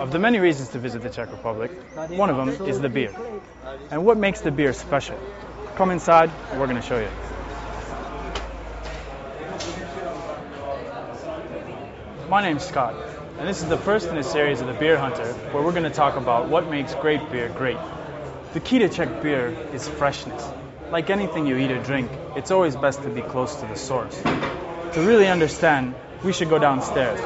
Of the many reasons to visit the Czech Republic, one of them is the beer. And what makes the beer special? Come inside and we're going to show you. My name's Scott, and this is the first in a series of the Beer Hunter, where we're going to talk about what makes great beer great. The key to Czech beer is freshness. Like anything you eat or drink, it's always best to be close to the source. To really understand, we should go downstairs.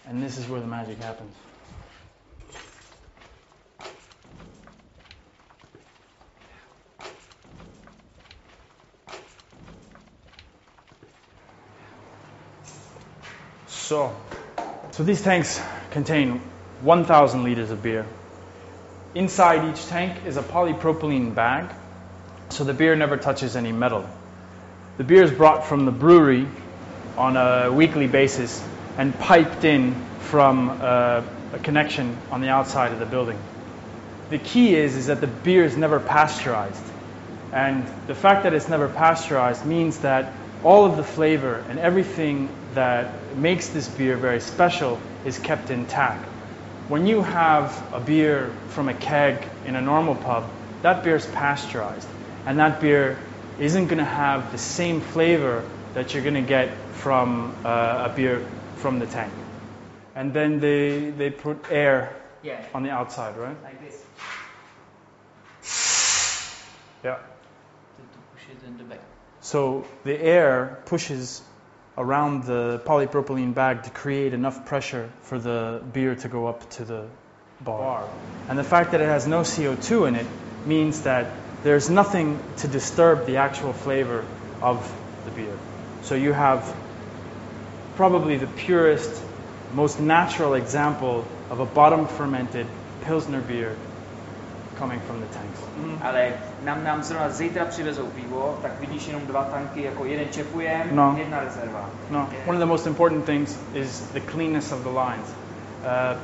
And this is where the magic happens. So these tanks contain 1,000 liters of beer. Inside each tank is a polypropylene bag, so the beer never touches any metal. The beer is brought from the brewery on a weekly basis and piped in from a connection on the outside of the building. The key is that the beer is never pasteurized. And the fact that it's never pasteurized means that all of the flavor and everything that makes this beer very special is kept intact. When you have a beer from a keg in a normal pub, that beer is pasteurized. And that beer isn't going to have the same flavor that you're going to get from a beer from the tank. And then they put air on the outside, right? Like this. Yeah. To push it in the back. So the air pushes around the polypropylene bag to create enough pressure for the beer to go up to the bar. And the fact that it has no CO2 in it means that there's nothing to disturb the actual flavor of the beer. So you have probably the purest, most natural example of a bottom fermented Pilsner beer coming from the tanks. Ale nám zrovna zítra přivezou pivo, tak vidíš jenom dva tanky, jako jeden čepujem, jedna rezerva. No. One of the most important things is the cleanness of the lines.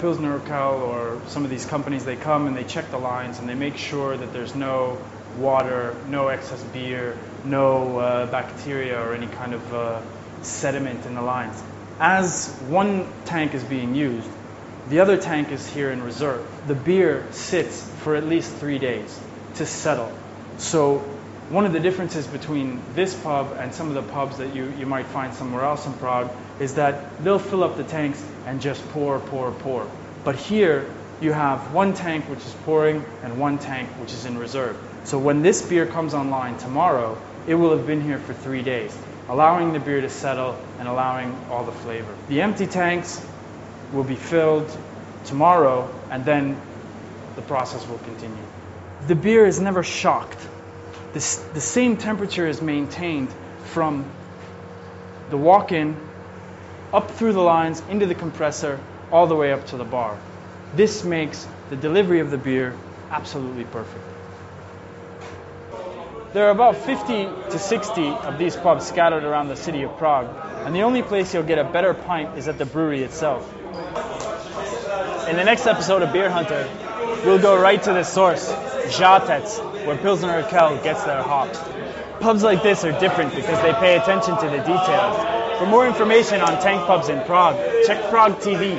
Pilsner Urquell or some of these companies, they come and they check the lines and they make sure that there's no water, no excess beer, no bacteria or any kind of sediment in the lines. As one tank is being used, the other tank is here in reserve. The beer sits for at least 3 days to settle. So one of the differences between this pub and some of the pubs that you might find somewhere else in Prague is that they'll fill up the tanks and just pour. But here you have one tank which is pouring and one tank which is in reserve. So when this beer comes online tomorrow, it will have been here for 3 days, allowing the beer to settle and allowing all the flavor. The empty tanks will be filled tomorrow, and then the process will continue. The beer is never shocked. The same temperature is maintained from the walk-in, up through the lines, into the compressor, all the way up to the bar. This makes the delivery of the beer absolutely perfect. There are about 50 to 60 of these pubs scattered around the city of Prague, and the only place you'll get a better pint is at the brewery itself. In the next episode of Beer Hunter, we'll go right to the source, Žátec, where Pilsner Urquell gets their hops. Pubs like this are different because they pay attention to the details. For more information on tank pubs in Prague, check Prague TV